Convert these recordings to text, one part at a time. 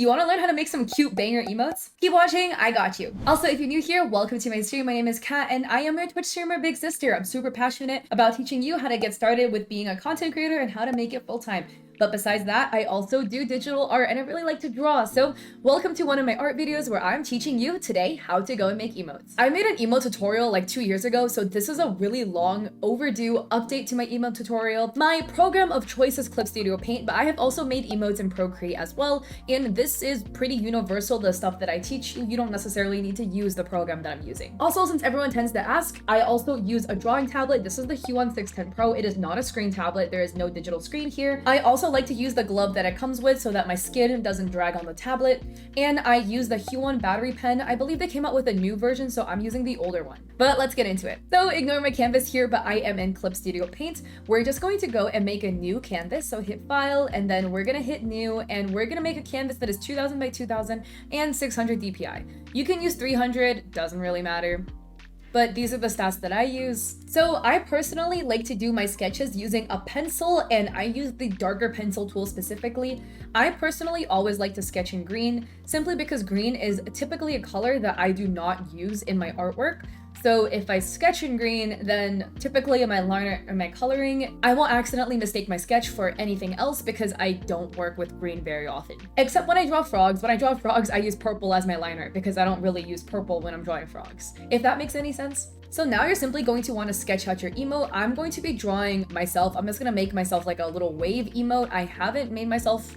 Do you want to learn how to make some cute banger emotes? Keep watching, I got you. Also, if you're new here, welcome to my stream. My name is Kat and I am your Twitch streamer big sister. I'm super passionate about teaching you how to get started with being a content creator and how to make it full-time. But besides that, I also do digital art and I really like to draw. So welcome to one of my art videos where I'm teaching you today how to go and make emotes. I made an emote tutorial like 2 years ago, so this is a really long overdue update to my emote tutorial. My program of choice is Clip Studio Paint, but I have also made emotes in Procreate as well. And this is pretty universal, the stuff that I teach you. You don't necessarily need to use the program that I'm using. Also, since everyone tends to ask, I also use a drawing tablet. This is the Huon 610 Pro. It is not a screen tablet. There is no digital screen here. I also like to use the glove that it comes with so that my skin doesn't drag on the tablet. And I use the Huon battery pen. I believe they came out with a new version, so I'm using the older one. But let's get into it. So ignore my canvas here, but I am in Clip Studio Paint. We're just going to go and make a new canvas. So hit File, and then we're gonna hit New, and we're gonna make a canvas that is 2000 by 2000 and 600 dpi. You can use 300, doesn't really matter. But these are the stats that I use. So I personally like to do my sketches using a pencil, and I use the darker pencil tool specifically. I personally always like to sketch in green, simply because green is typically a color that I do not use in my artwork. So if I sketch in green, then typically in my liner or my coloring, I won't accidentally mistake my sketch for anything else because I don't work with green very often. Except when I draw frogs. When I draw frogs, I use purple as my liner because I don't really use purple when I'm drawing frogs. If that makes any sense. So now you're simply going to want to sketch out your emote. I'm going to be drawing myself. I'm just going to make myself like a little wave emote. I haven't made myself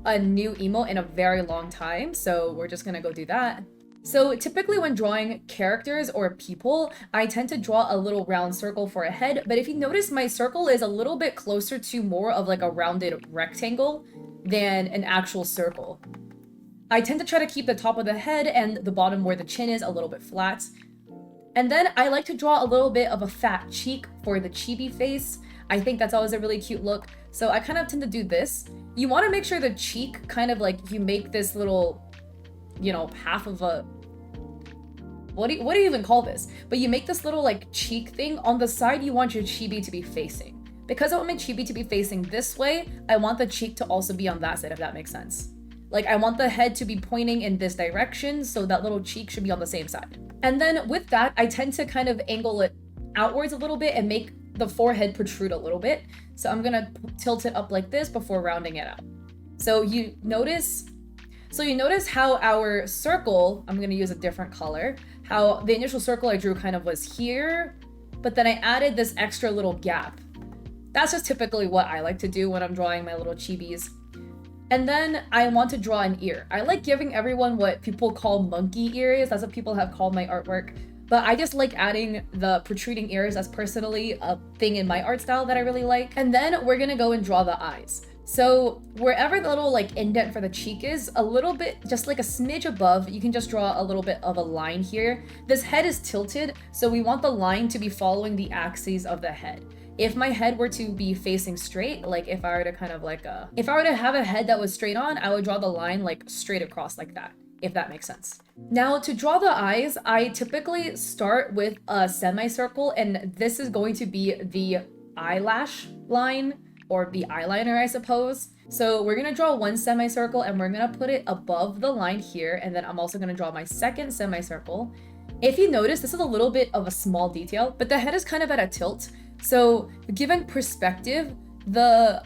a new emote in a very long time, so we're just going to go do that. So typically when drawing characters or people, I tend to draw a little round circle for a head, but if you notice, my circle is a little bit closer to more of like a rounded rectangle than an actual circle. I tend to try to keep the top of the head and the bottom where the chin is a little bit flat. And then I like to draw a little bit of a fat cheek for the chibi face. I think that's always a really cute look. So I kind of tend to do this. You want to make sure the cheek kind of like you make this little, you know, half of a, what do you even call this? But you make this little like cheek thing. On the side you want your chibi to be facing. Because I want my chibi to be facing this way, I want the cheek to also be on that side, if that makes sense. Like I want the head to be pointing in this direction, so that little cheek should be on the same side. And then with that, I tend to kind of angle it outwards a little bit and make the forehead protrude a little bit. So I'm gonna tilt it up like this before rounding it out. So you notice how our circle, I'm gonna use a different color, how the initial circle I drew kind of was here, but then I added this extra little gap. That's just typically what I like to do when I'm drawing my little chibis. And then I want to draw an ear. I like giving everyone what people call monkey ears. That's what people have called my artwork. But I just like adding the protruding ears. That's personally a thing in my art style that I really like. And then we're gonna go and draw the eyes. So wherever the little like indent for the cheek is, a little bit, just like a smidge above, you can just draw a little bit of a line here. This head is tilted, so we want the line to be following the axes of the head. If my head were to be facing straight, like if I were to kind of like if I were to have a head that was straight on, I would draw the line like straight across like that, if that makes sense. Now to draw the eyes, I typically start with a semicircle, and this is going to be the eyelash line, or the eyeliner, I suppose. So we're gonna draw one semicircle and we're gonna put it above the line here, and then I'm also gonna draw my second semicircle. If you notice, this is a little bit of a small detail, but the head is kind of at a tilt. So given perspective, the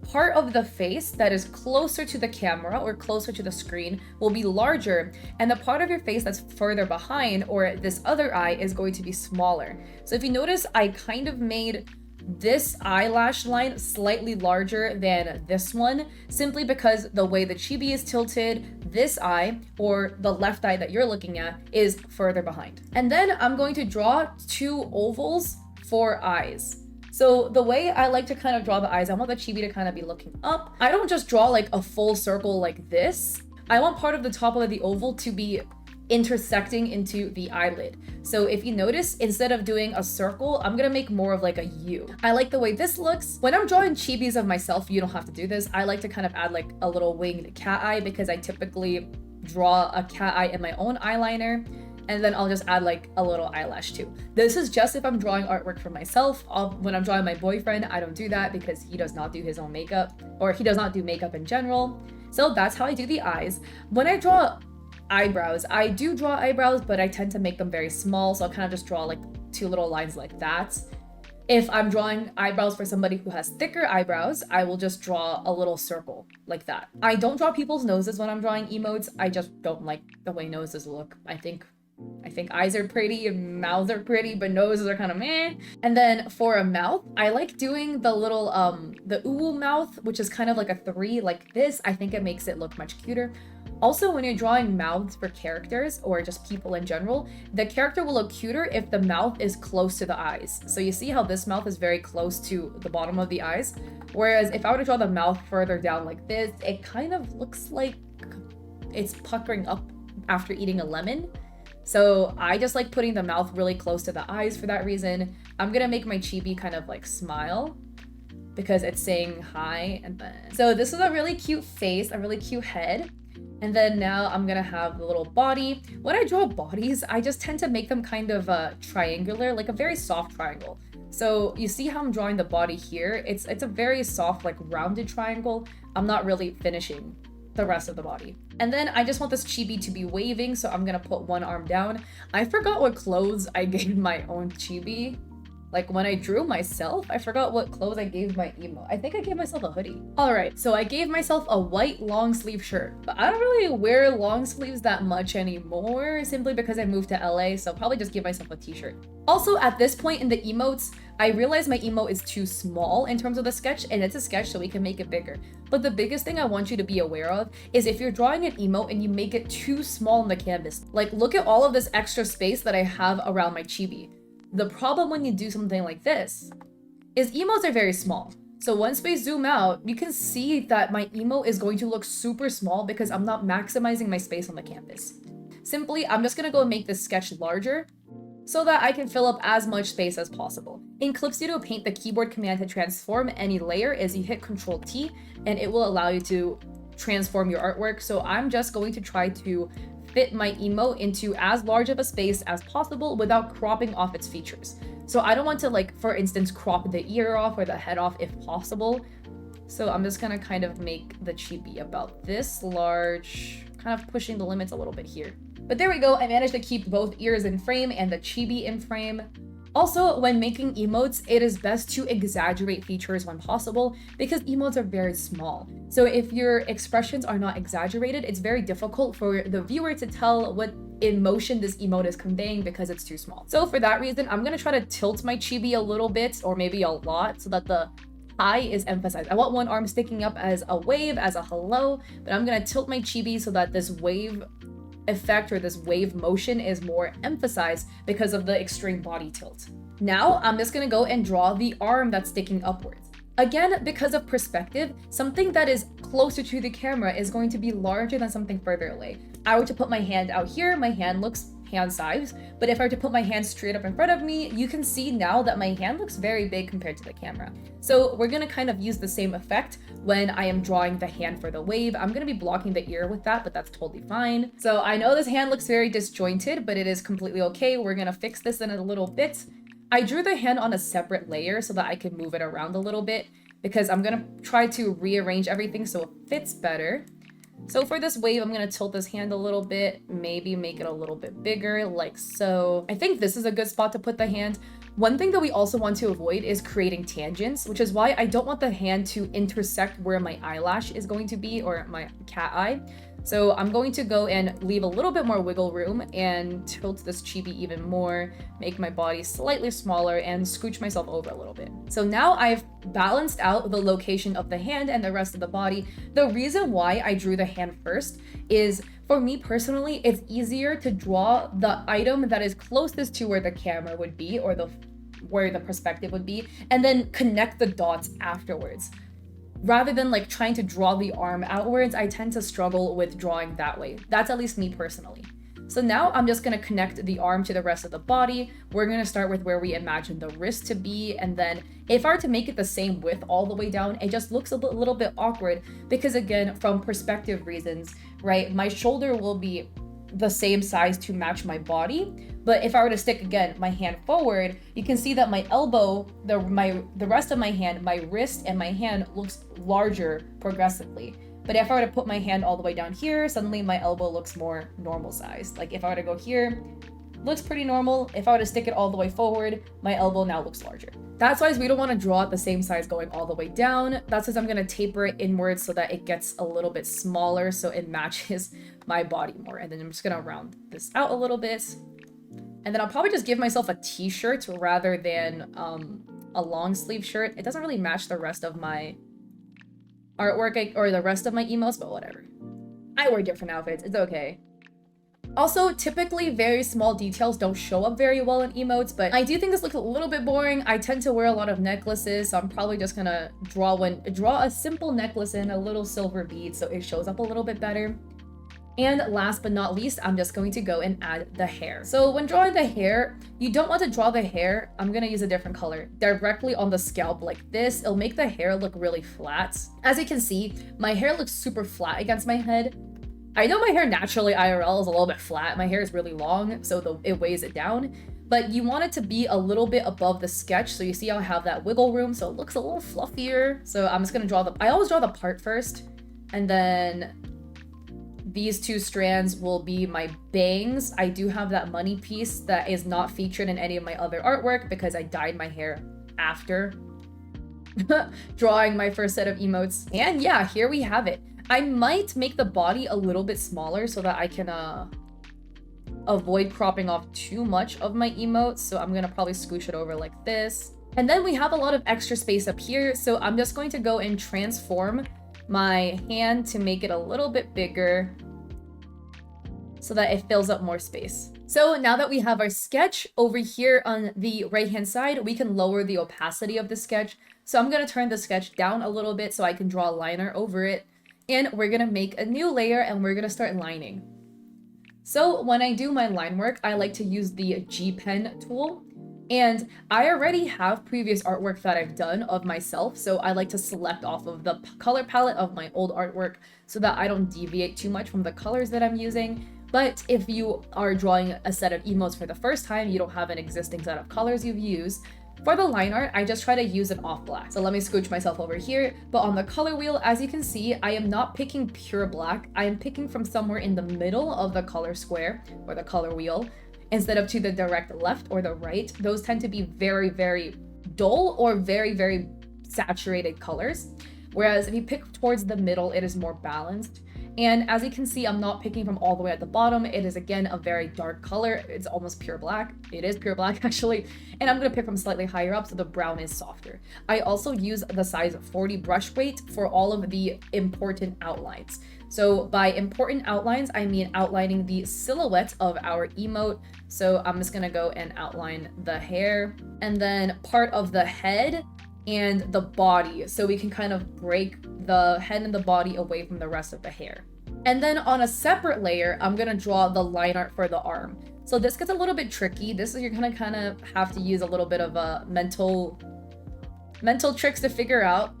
part of the face that is closer to the camera or closer to the screen will be larger, and the part of your face that's further behind, or this other eye, is going to be smaller. So if you notice, I kind of made this eyelash line slightly larger than this one, simply because the way the chibi is tilted, this eye, or the left eye that you're looking at, is further behind. And then I'm going to draw two ovals for eyes. So the way I like to kind of draw the eyes, I want the chibi to kind of be looking up. I don't just draw like a full circle like this. I want part of the top of the oval to be intersecting into the eyelid. So if you notice, instead of doing a circle, I'm gonna make more of like a U. I like the way this looks. When I'm drawing chibis of myself, you don't have to do this. I like to kind of add like a little winged cat eye because I typically draw a cat eye in my own eyeliner. And then I'll just add like a little eyelash too. This is just if I'm drawing artwork for myself. When I'm drawing my boyfriend, I don't do that because he does not do his own makeup, or he does not do makeup in general. So that's how I do the eyes. When I draw eyebrows, I do draw eyebrows, but I tend to make them very small. So I'll kind of just draw like 2 little lines like that. If I'm drawing eyebrows for somebody who has thicker eyebrows, I will just draw a little circle like that. I don't draw people's noses when I'm drawing emotes. I just don't like the way noses look. I think eyes are pretty and mouths are pretty, but noses are kind of meh. And then for a mouth, I like doing the little the ooh mouth, which is kind of like a 3 like this. I think it makes it look much cuter. Also, when you're drawing mouths for characters or just people in general, the character will look cuter if the mouth is close to the eyes. So you see how this mouth is very close to the bottom of the eyes? Whereas if I were to draw the mouth further down like this, it kind of looks like it's puckering up after eating a lemon. So I just like putting the mouth really close to the eyes for that reason. I'm gonna make my chibi kind of like smile because it's saying hi. And then, so this is a really cute face, a really cute head. And then now I'm gonna have the little body. When I draw bodies, I just tend to make them kind of triangular, like a very soft triangle. So you see how I'm drawing the body here? It's a very soft, like rounded triangle. I'm not really finishing the rest of the body. And then I just want this chibi to be waving, so I'm gonna put one arm down. I forgot what clothes I gave my own chibi. Like when I drew myself, I forgot what clothes I gave my emo. I think I gave myself a hoodie. All right, so I gave myself a white long sleeve shirt, but I don't really wear long sleeves that much anymore simply because I moved to LA, so I'll probably just give myself a t-shirt. Also, at this point in the emotes, I realized my emo is too small in terms of the sketch, and it's a sketch so we can make it bigger. But the biggest thing I want you to be aware of is if you're drawing an emote and you make it too small on the canvas, like look at all of this extra space that I have around my chibi. The problem when you do something like this is emotes are very small. So once we zoom out, you can see that my emote is going to look super small because I'm not maximizing my space on the canvas. Simply, I'm just gonna go and make this sketch larger so that I can fill up as much space as possible. In Clip Studio Paint, the keyboard command to transform any layer is you hit Ctrl T and it will allow you to transform your artwork. So I'm just going to try to fit my emote into as large of a space as possible without cropping off its features. So I don't want to, like, for instance, crop the ear off or the head off if possible. So I'm just gonna kind of make the chibi about this large, kind of pushing the limits a little bit here. But there we go, I managed to keep both ears in frame and the chibi in frame. Also, when making emotes, it is best to exaggerate features when possible because emotes are very small. So if your expressions are not exaggerated, it's very difficult for the viewer to tell what emotion this emote is conveying because it's too small. So for that reason, I'm gonna try to tilt my chibi a little bit or maybe a lot so that the eye is emphasized. I want one arm sticking up as a wave, as a hello, but I'm gonna tilt my chibi so that this wave effect or this wave motion is more emphasized because of the extreme body tilt. Now I'm just gonna go and draw the arm that's sticking upwards. Again, because of perspective, something that is closer to the camera is going to be larger than something further away. I were to put my hand out here, my hand looks hand size, but if I were to put my hand straight up in front of me, you can see now that my hand looks very big compared to the camera. So we're gonna kind of use the same effect when I am drawing the hand for the wave. I'm gonna be blocking the ear with that, but that's totally fine. So I know this hand looks very disjointed, but it is completely okay. We're gonna fix this in a little bit. I drew the hand on a separate layer so that I could move it around a little bit because I'm gonna try to rearrange everything so it fits better. So for this wave, I'm gonna tilt this hand a little bit, maybe make it a little bit bigger, like so. I think this is a good spot to put the hand. One thing that we also want to avoid is creating tangents, which is why I don't want the hand to intersect where my eyelash is going to be, or my cat eye. So I'm going to go and leave a little bit more wiggle room and tilt this chibi even more, make my body slightly smaller and scooch myself over a little bit. So now I've balanced out the location of the hand and the rest of the body. The reason why I drew the hand first is, for me personally, it's easier to draw the item that is closest to where the camera would be or where the perspective would be, and then connect the dots afterwards. Rather than like trying to draw the arm outwards, I tend to struggle with drawing that way. That's at least me personally. So now I'm just gonna connect the arm to the rest of the body. We're gonna start with where we imagine the wrist to be, and then if I were to make it the same width all the way down, it just looks a little bit awkward because, again, from perspective reasons, right? My shoulder will be the same size to match my body, but if I were to stick, again, my hand forward, you can see that my elbow, the rest of my hand, my wrist and my hand looks larger progressively. But if I were to put my hand all the way down here, suddenly my elbow looks more normal sized. Like if I were to go here, looks pretty normal. If I were to stick it all the way forward, my elbow now looks larger. That's why we don't want to draw it the same size going all the way down. That's because I'm going to taper it inwards so that it gets a little bit smaller so it matches my body more. And then I'm just going to round this out a little bit. And then I'll probably just give myself a t-shirt rather than a long sleeve shirt. It doesn't really match the rest of my artwork or the rest of my emotes, but whatever. I wear different outfits. It's okay. Also, typically very small details don't show up very well in emotes, but I do think this looks a little bit boring. I tend to wear a lot of necklaces, so I'm probably just gonna draw a simple necklace in a little silver bead so it shows up a little bit better. And last but not least, I'm just going to go and add the hair. So when drawing the hair, you don't want to draw the hair, I'm gonna use a different color, directly on the scalp like this. It'll make the hair look really flat. As you can see, my hair looks super flat against my head. I know my hair naturally IRL is a little bit flat. My hair is really long, so it weighs it down. But you want it to be a little bit above the sketch, so you see how I have that wiggle room, so it looks a little fluffier. So I'm just gonna I always draw the part first, and then these two strands will be my bangs. I do have that money piece that is not featured in any of my other artwork because I dyed my hair after drawing my first set of emotes. And yeah, here we have it. I might make the body a little bit smaller so that I can avoid cropping off too much of my emotes. So I'm gonna probably scoosh it over like this. And then we have a lot of extra space up here. So I'm just going to go and transform my hand to make it a little bit bigger so that it fills up more space. So now that we have our sketch over here on the right-hand side, we can lower the opacity of the sketch. So I'm gonna turn the sketch down a little bit so I can draw a liner over it. And we're gonna make a new layer and we're gonna start lining. So when I do my line work, I like to use the G pen tool. And I already have previous artwork that I've done of myself, so I like to select off of the color palette of my old artwork so that I don't deviate too much from the colors that I'm using. But if you are drawing a set of emotes for the first time, you don't have an existing set of colors you've used, for the line art, I just try to use an off black. So let me scooch myself over here. But on the color wheel, as you can see, I am not picking pure black. I am picking from somewhere in the middle of the color square or the color wheel instead of to the direct left or the right. Those tend to be very, very dull or very, very saturated colors. Whereas if you pick towards the middle, it is more balanced. And as you can see, I'm not picking from all the way at the bottom. It is, again, a very dark color. It's almost pure black. It is pure black, actually. And I'm going to pick from slightly higher up so the brown is softer. I also use the size 40 brush weight for all of the important outlines. So by important outlines, I mean outlining the silhouette of our emote. So I'm just going to go and outline the hair and then part of the head and the body, so we can kind of break the head and the body away from the rest of the hair. And then on a separate layer, I'm gonna draw the line art for the arm. So this gets a little bit tricky. This is, you're gonna kind of have to use a little bit of a mental tricks to figure out,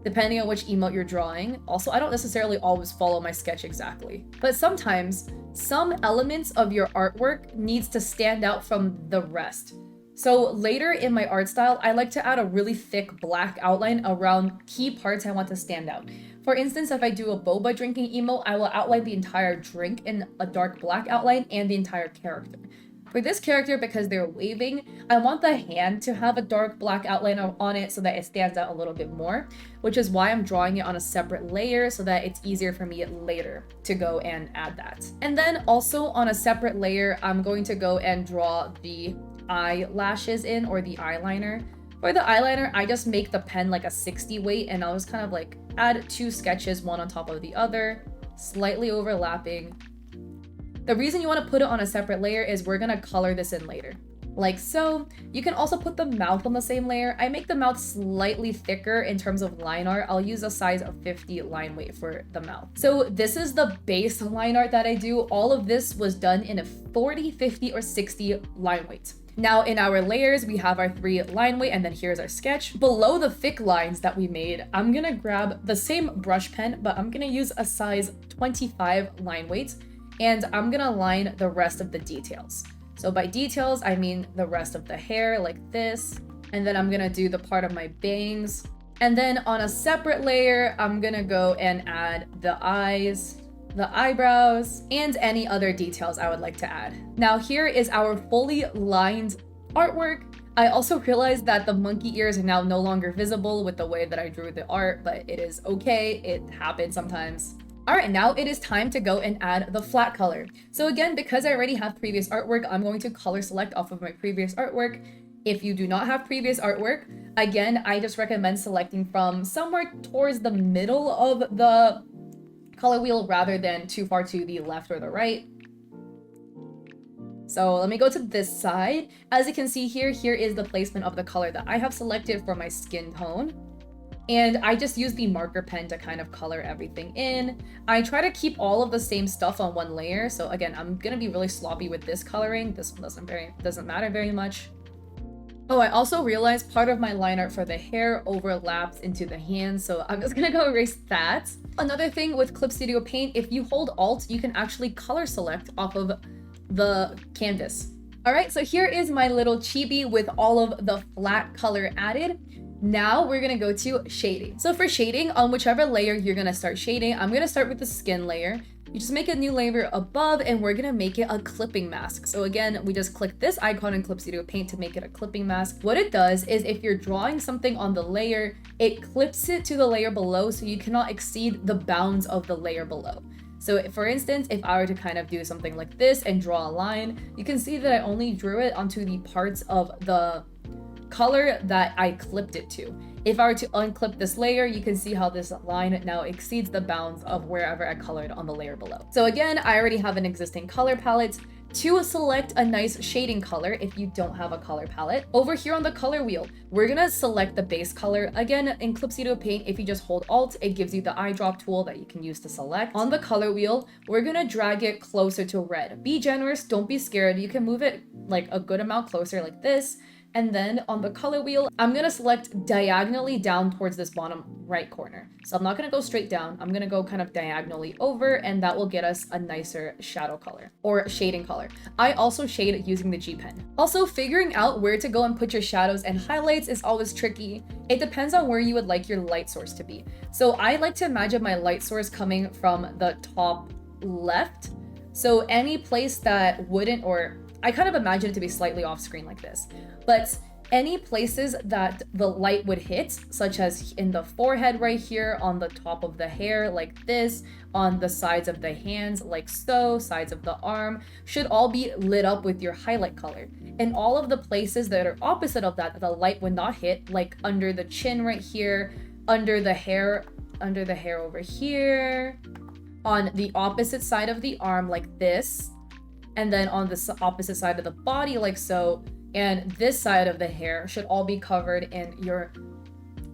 depending on which emote you're drawing. Also, I don't necessarily always follow my sketch exactly, but sometimes some elements of your artwork needs to stand out from the rest. So later in my art style, I like to add a really thick black outline around key parts I want to stand out. For instance, if I do a boba drinking emote, I will outline the entire drink in a dark black outline and the entire character. For this character, because they're waving, I want the hand to have a dark black outline on it so that it stands out a little bit more, which is why I'm drawing it on a separate layer so that it's easier for me later to go and add that. And then also on a separate layer, I'm going to go and draw the eyelashes in, or the eyeliner. For the eyeliner, I just make the pen like a 60 weight and I'll just kind of like add two sketches, one on top of the other, slightly overlapping. The reason you want to put it on a separate layer is we're gonna color this in later. Like so. You can also put the mouth on the same layer. I make the mouth slightly thicker in terms of line art. I'll use a size of 50 line weight for the mouth. So this is the base line art that I do. All of this was done in a 40, 50, or 60 line weight. Now in our layers, we have our 3 line weight, and then here's our sketch. Below the thick lines that we made, I'm gonna grab the same brush pen, but I'm gonna use a size 25 line weight, and I'm gonna line the rest of the details. So by details, I mean the rest of the hair like this, and then I'm gonna do the part of my bangs And then on a separate layer, I'm gonna go and add the eyes, the eyebrows, and any other details I would like to add. Now here is our fully lined artwork. I also realized that the monkey ears are now no longer visible with the way that I drew the art, but it is okay, it happens sometimes. All right, now it is time to go and add the flat color. So again, because I already have previous artwork, I'm going to color select off of my previous artwork. If you do not have previous artwork, again, I just recommend selecting from somewhere towards the middle of the color wheel rather than too far to the left or the right. So let me go to this side. As you can see here, here is the placement of the color that I have selected for my skin tone. And I just use the marker pen to kind of color everything in. I try to keep all of the same stuff on one layer. So again, I'm gonna be really sloppy with this coloring. This one doesn't matter very much. Oh, I also realized part of my line art for the hair overlaps into the hands, so I'm just gonna go erase that. Another thing with Clip Studio Paint, if you hold Alt, you can actually color select off of the canvas. All right, so here is my little chibi with all of the flat color added. Now we're gonna go to shading. So for shading, on whichever layer you're gonna start shading, I'm gonna start with the skin layer. You just make a new layer above and we're gonna make it a clipping mask. So again, we just click this icon in Clip Studio Paint to make it a clipping mask. What it does is if you're drawing something on the layer, it clips it to the layer below so you cannot exceed the bounds of the layer below. So for instance, if I were to kind of do something like this and draw a line, you can see that I only drew it onto the parts of the color that I clipped it to. If I were to unclip this layer, you can see how this line now exceeds the bounds of wherever I colored on the layer below. So again, I already have an existing color palette. To select a nice shading color, if you don't have a color palette, over here on the color wheel, we're gonna select the base color. Again, in Clip Studio Paint, if you just hold Alt, it gives you the eyedrop tool that you can use to select. On the color wheel, we're gonna drag it closer to red. Be generous, don't be scared. You can move it like a good amount closer like this. And then on the color wheel, I'm gonna select diagonally down towards this bottom right corner. So I'm not gonna go straight down, I'm gonna go kind of diagonally over, and that will get us a nicer shadow color or shading color. I also shade using the G pen. Also, figuring out where to go and put your shadows and highlights is always tricky. It depends on where you would like your light source to be. So I like to imagine my light source coming from the top left. So any place that wouldn't, or I kind of imagine it to be slightly off screen like this. But any places that the light would hit, such as in the forehead right here, on the top of the hair like this, on the sides of the hands like so, sides of the arm, should all be lit up with your highlight color. And all of the places that are opposite of that, the light would not hit, like under the chin right here, under the hair over here, on the opposite side of the arm like this, and then on the opposite side of the body like so, and this side of the hair should all be covered in your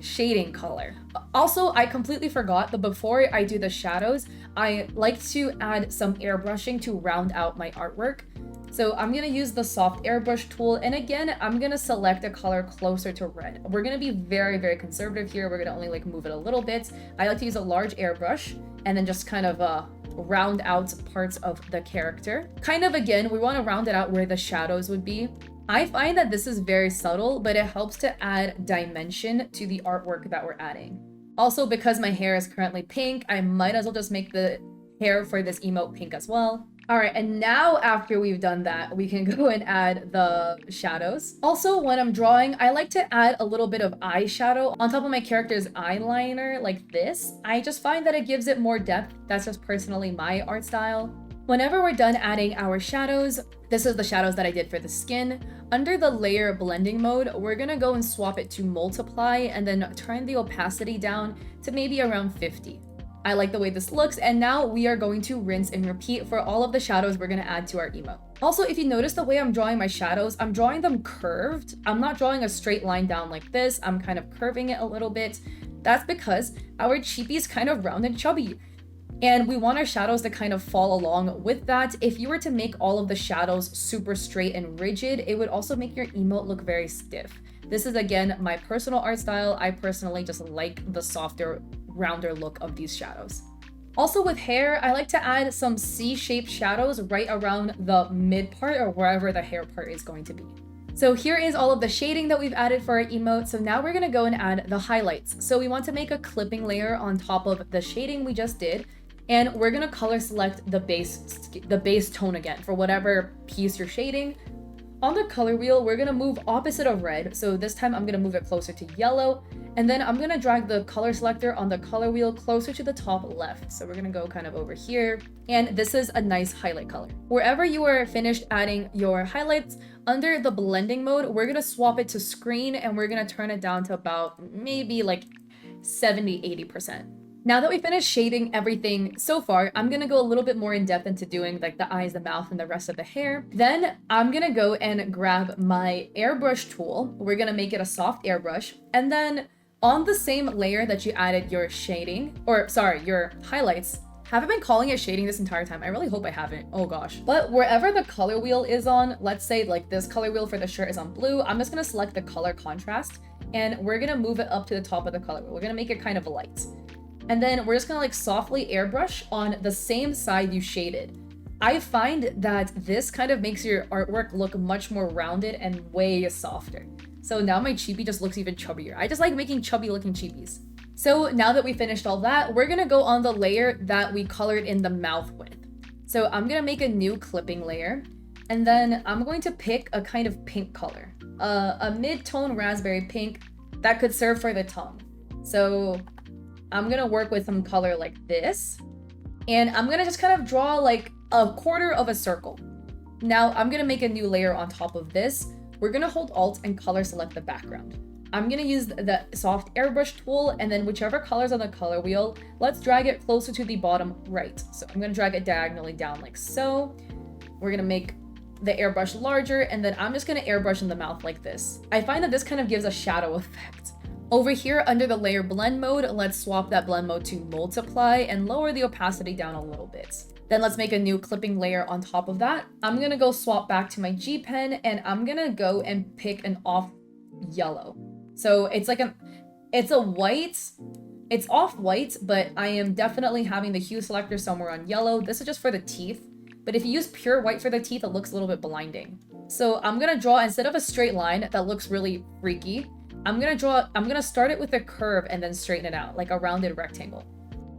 shading color. Also, I completely forgot that before I do the shadows, I like to add some airbrushing to round out my artwork. So I'm gonna use the soft airbrush tool, and again, I'm gonna select a color closer to red. We're gonna be very, very conservative here. We're gonna only like move it a little bit. I like to use a large airbrush and then just kind of round out parts of the character. Kind of again, we wanna round it out where the shadows would be. I find that this is very subtle, but it helps to add dimension to the artwork that we're adding. Also, because my hair is currently pink, I might as well just make the hair for this emote pink as well. All right, and now after we've done that, we can go and add the shadows. Also, when I'm drawing, I like to add a little bit of eyeshadow on top of my character's eyeliner like this. I just find that it gives it more depth. That's just personally my art style. Whenever we're done adding our shadows, this is the shadows that I did for the skin. Under the layer blending mode, we're gonna go and swap it to multiply and then turn the opacity down to maybe around 50. I like the way this looks, and now we are going to rinse and repeat for all of the shadows we're gonna add to our emote. Also, if you notice the way I'm drawing my shadows, I'm drawing them curved. I'm not drawing a straight line down like this. I'm kind of curving it a little bit. That's because our chibi is kind of round and chubby, and we want our shadows to kind of fall along with that. If you were to make all of the shadows super straight and rigid, it would also make your emote look very stiff. This is again my personal art style. I personally just like the softer, rounder look of these shadows. Also with hair, I like to add some C-shaped shadows right around the mid part or wherever the hair part is going to be. So here is all of the shading that we've added for our emote. So now we're gonna go and add the highlights. So we want to make a clipping layer on top of the shading we just did. And we're gonna color select the base tone again for whatever piece you're shading. On the color wheel, we're gonna move opposite of red. So this time I'm gonna move it closer to yellow. And then I'm gonna drag the color selector on the color wheel closer to the top left. So we're gonna go kind of over here. And this is a nice highlight color. Wherever you are finished adding your highlights, under the blending mode, we're gonna swap it to screen and we're gonna turn it down to about maybe like 70-80%. Now that we finished shading everything so far, I'm gonna go a little bit more in depth into doing like the eyes, the mouth, and the rest of the hair. Then I'm gonna go and grab my airbrush tool. We're gonna make it a soft airbrush. And then on the same layer that you added your shading, or sorry, your highlights, haven't been calling it shading this entire time. I really hope I haven't. Oh gosh. But wherever the color wheel is on, let's say like this color wheel for the shirt is on blue, I'm just gonna select the color contrast and we're gonna move it up to the top of the color wheel. We're gonna make it kind of light. And then we're just gonna like softly airbrush on the same side you shaded. I find that this kind of makes your artwork look much more rounded and way softer. So now my chibi just looks even chubbier. I just like making chubby looking chibis. So now that we finished all that, we're gonna go on the layer that we colored in the mouth with. So I'm gonna make a new clipping layer, and then I'm going to pick a kind of pink color, a mid-tone raspberry pink that could serve for the tongue. So I'm gonna work with some color like this, and I'm gonna just kind of draw like a quarter of a circle. Now I'm gonna make a new layer on top of this. We're gonna hold Alt and color select the background. I'm gonna use the soft airbrush tool, and then whichever color's on the color wheel, let's drag it closer to the bottom right. So I'm gonna drag it diagonally down like so. We're gonna make the airbrush larger, and then I'm just gonna airbrush in the mouth like this. I find that this kind of gives a shadow effect. Over here under the layer blend mode, let's swap that blend mode to multiply and lower the opacity down a little bit. Then let's make a new clipping layer on top of that. I'm gonna go swap back to my G pen and I'm gonna go and pick an off yellow. So it's like it's off white, but I am definitely having the hue selector somewhere on yellow. This is just for the teeth, but if you use pure white for the teeth, it looks a little bit blinding. So I'm gonna draw, instead of a straight line that looks really freaky, I'm gonna start it with a curve and then straighten it out, like a rounded rectangle.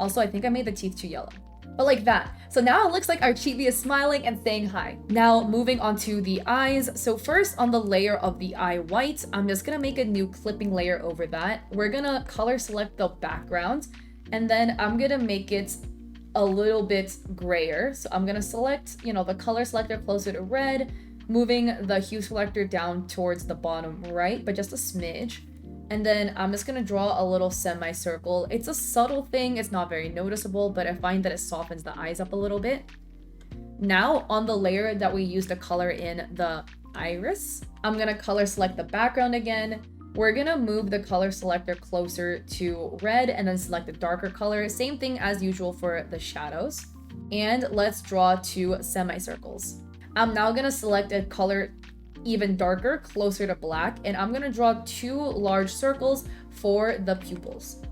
Also, I think I made the teeth too yellow. But like that. So now it looks like our chibi is smiling and saying hi. Now moving on to the eyes. So first on the layer of the eye white, I'm just gonna make a new clipping layer over that. We're gonna color select the background, and then I'm gonna make it a little bit grayer. So I'm gonna select, the color selector closer to red, moving the hue selector down towards the bottom right, but just a smidge. And then I'm just gonna draw a little semicircle. It's a subtle thing, it's not very noticeable, but I find that it softens the eyes up a little bit. Now on the layer that we used to color in the iris, I'm gonna color select the background again. We're gonna move the color selector closer to red and then select a darker color. Same thing as usual for the shadows. And let's draw two semicircles. I'm now gonna select a color even darker, closer to black, and I'm gonna draw two large circles for the pupils.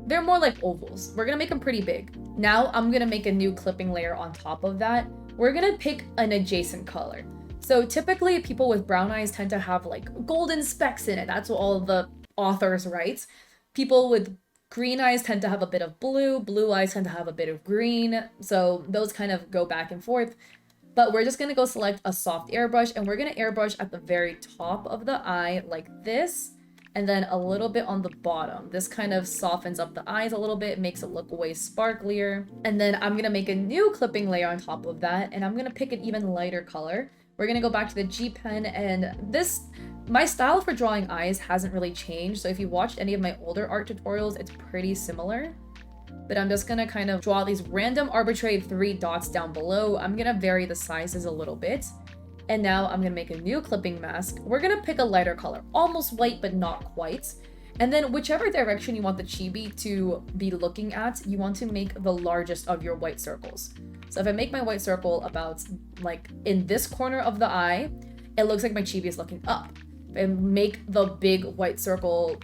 They're more like ovals. We're gonna make them pretty big. Now I'm gonna make a new clipping layer on top of that. We're gonna pick an adjacent color. So typically people with brown eyes tend to have like golden specks in it. That's what all the authors write. People with green eyes tend to have a bit of blue. Blue eyes tend to have a bit of green. So those kind of go back and forth. But we're just gonna go select a soft airbrush, and we're gonna airbrush at the very top of the eye like this, and then a little bit on the bottom. This kind of softens up the eyes a little bit, makes it look way sparklier. And then I'm gonna make a new clipping layer on top of that, and I'm gonna pick an even lighter color. We're gonna go back to the G pen, and my style for drawing eyes hasn't really changed. So if you watched any of my older art tutorials, it's pretty similar. But I'm just gonna kind of draw these random arbitrary 3 dots down below. I'm gonna vary the sizes a little bit. And now I'm gonna make a new clipping mask. We're gonna pick a lighter color, almost white, but not quite. And then whichever direction you want the chibi to be looking at, you want to make the largest of your white circles. So if I make my white circle about like in this corner of the eye, it looks like my chibi is looking up. If I make the big white circle,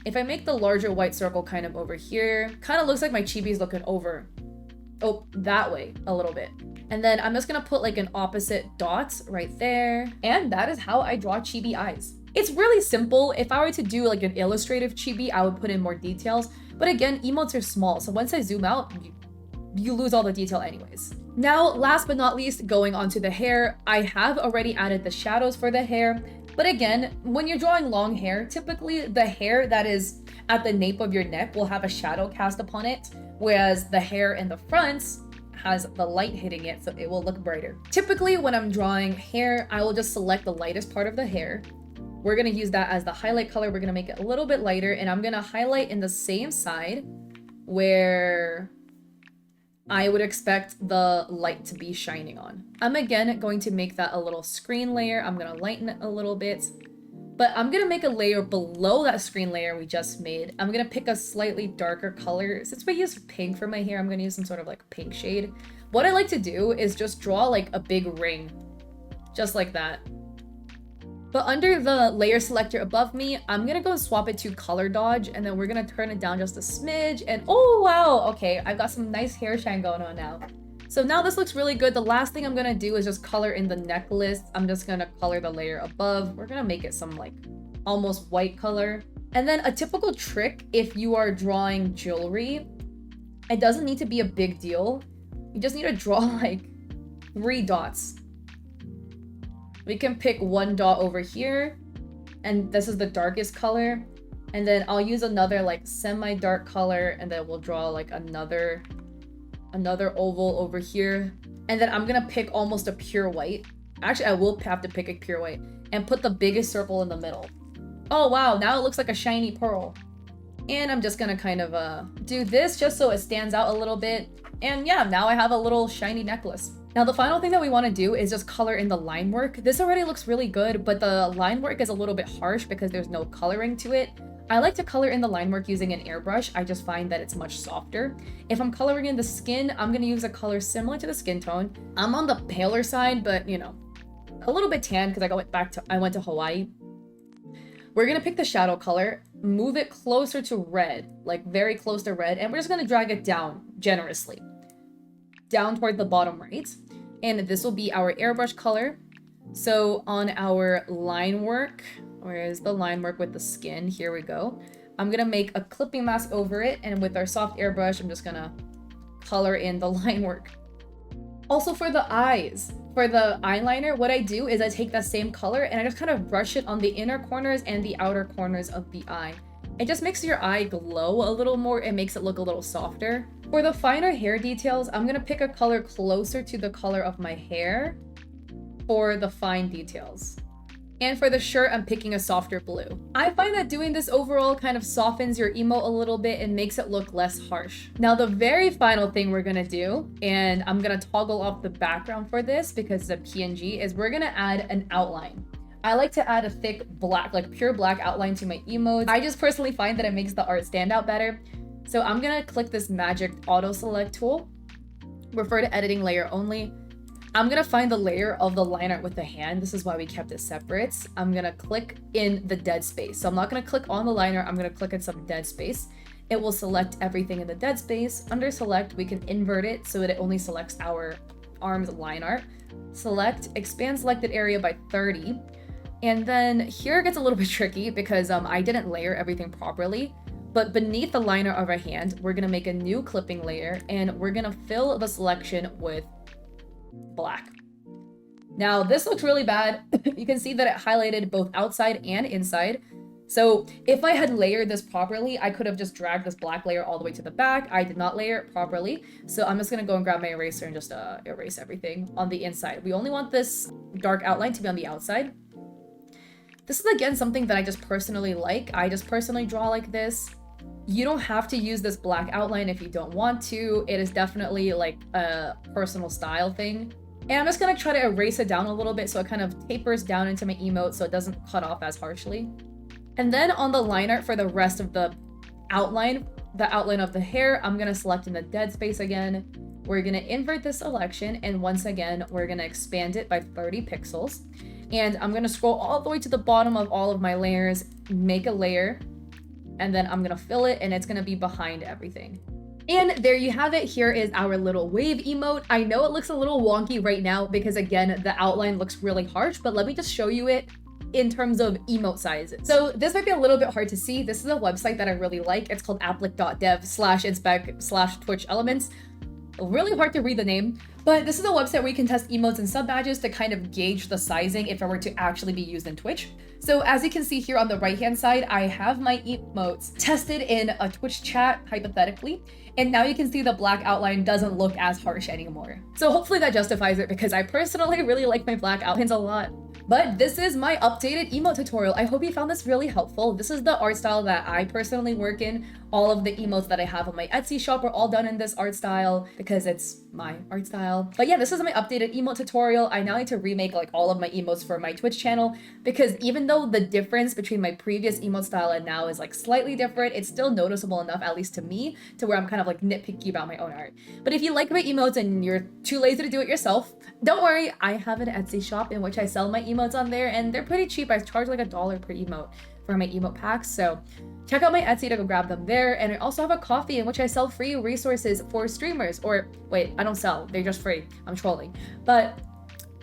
if I make the larger white circle kind of over here, kind of looks like my chibi is looking over, that way a little bit. And then I'm just gonna put like an opposite dot right there. And that is how I draw chibi eyes. It's really simple. If I were to do like an illustrative chibi, I would put in more details. But again, emotes are small. So once I zoom out, you lose all the detail anyways. Now, last but not least, going on to the hair, I have already added the shadows for the hair. But again, when you're drawing long hair, typically the hair that is at the nape of your neck will have a shadow cast upon it, whereas the hair in the front has the light hitting it, so it will look brighter. Typically, when I'm drawing hair, I will just select the lightest part of the hair. We're gonna use that as the highlight color. We're gonna make it a little bit lighter, and I'm gonna highlight in the same side where I would expect the light to be shining on. I'm again going to make that a little screen layer. I'm gonna lighten it a little bit, but I'm gonna make a layer below that screen layer we just made. I'm gonna pick a slightly darker color. Since we used pink for my hair, I'm gonna use some sort of like pink shade. What I like to do is just draw like a big ring, just like that. But under the layer selector above me, I'm gonna go swap it to color dodge, and then we're gonna turn it down just a smidge, and oh wow, okay, I've got some nice hair shine going on now. So now this looks really good. The last thing I'm gonna do is just color in the necklace. I'm just gonna color the layer above. We're gonna make it some like almost white color. And then a typical trick if you are drawing jewelry, it doesn't need to be a big deal. You just need to draw like 3 dots. We can pick 1 dot over here, and this is the darkest color. And then I'll use another like semi-dark color, and then we'll draw like another oval over here. And then I'm gonna pick almost a pure white. Actually, I will have to pick a pure white and put the biggest circle in the middle. Oh wow, now it looks like a shiny pearl. And I'm just gonna kind of do this just so it stands out a little bit. And yeah, now I have a little shiny necklace. Now the final thing that we want to do is just color in the line work. This already looks really good, but the line work is a little bit harsh because there's no coloring to it. I like to color in the line work using an airbrush. I just find that it's much softer. If I'm coloring in the skin, I'm going to use a color similar to the skin tone. I'm on the paler side, but you know, a little bit tan because I went to Hawaii. We're going to pick the shadow color, move it closer to red, like very close to red, and we're just going to drag it down generously, down toward the bottom right. And this will be our airbrush color. So on our line work, where is the line work with the skin? Here we go. I'm gonna make a clipping mask over it, and with our soft airbrush, I'm just gonna color in the line work. Also for the eyes, for the eyeliner, what I do is I take that same color and I just kind of brush it on the inner corners and the outer corners of the eye. It just makes your eye glow a little more. It makes it look a little softer. For the finer hair details, I'm gonna pick a color closer to the color of my hair for the fine details. And for the shirt, I'm picking a softer blue. I find that doing this overall kind of softens your emote a little bit and makes it look less harsh. Now, the very final thing we're gonna do, and I'm gonna toggle off the background for this because it's a PNG, is we're gonna add an outline. I like to add a thick black, like pure black outline to my emotes. I just personally find that it makes the art stand out better. So I'm gonna click this magic auto select tool, refer to editing layer only. I'm gonna find the layer of the line art with the hand. This is why we kept it separate. I'm gonna click in the dead space. So I'm not gonna click on the line art, I'm gonna click in some dead space. It will select everything in the dead space. Under select, we can invert it so that it only selects our arms line art. Select, expand selected area by 30. And then here it gets a little bit tricky because I didn't layer everything properly. But beneath the liner of our hand, we're gonna make a new clipping layer and we're gonna fill the selection with black. Now this looks really bad. You can see that it highlighted both outside and inside. So if I had layered this properly, I could have just dragged this black layer all the way to the back. I did not layer it properly. So I'm just gonna go and grab my eraser and just erase everything on the inside. We only want this dark outline to be on the outside. This is again something that I just personally like. I just personally draw like this. You don't have to use this black outline if you don't want to. It is definitely like a personal style thing. And I'm just gonna try to erase it down a little bit so it kind of tapers down into my emote so it doesn't cut off as harshly. And then on the line art for the rest of the outline of the hair, I'm gonna select in the dead space again. We're gonna invert the selection, and once again, we're gonna expand it by 30 pixels. And I'm gonna scroll all the way to the bottom of all of my layers, make a layer, and then I'm gonna fill it, and it's gonna be behind everything. And there you have it. Here is our little wave emote. I know it looks a little wonky right now because again, the outline looks really harsh, but let me just show you it in terms of emote sizes. So this might be a little bit hard to see. This is a website that I really like. It's called applic.dev/inspec/Twitch elements. Really hard to read the name, but this is a website where you can test emotes and sub badges to kind of gauge the sizing if it were to actually be used in Twitch. So as you can see here on the right hand side, I have my emotes tested in a Twitch chat hypothetically, and now you can see the black outline doesn't look as harsh anymore. So hopefully that justifies it because I personally really like my black outlines a lot. But this is my updated emote tutorial. I hope you found this really helpful. This is the art style that I personally work in. All of the emotes that I have on my Etsy shop are all done in this art style because it's my art style. But yeah, this is my updated emote tutorial. I now need to remake like all of my emotes for my Twitch channel because even though the difference between my previous emote style and now is like slightly different, it's still noticeable enough, at least to me, to where I'm kind of like nitpicky about my own art. But if you like my emotes and you're too lazy to do it yourself, don't worry, I have an Etsy shop in which I sell my emotes on there and they're pretty cheap. I charge like $1 per emote for my emote packs. So check out my Etsy to go grab them there. And I also have a coffee in which I sell free resources for streamers. Or wait, I don't sell, they're just free. I'm trolling. But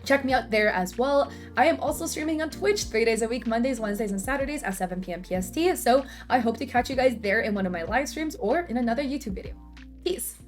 check me out there as well. I am also streaming on Twitch 3 days a week, Mondays, Wednesdays, and Saturdays at 7 p.m. PST. So I hope to catch you guys there in one of my live streams or in another YouTube video. Peace.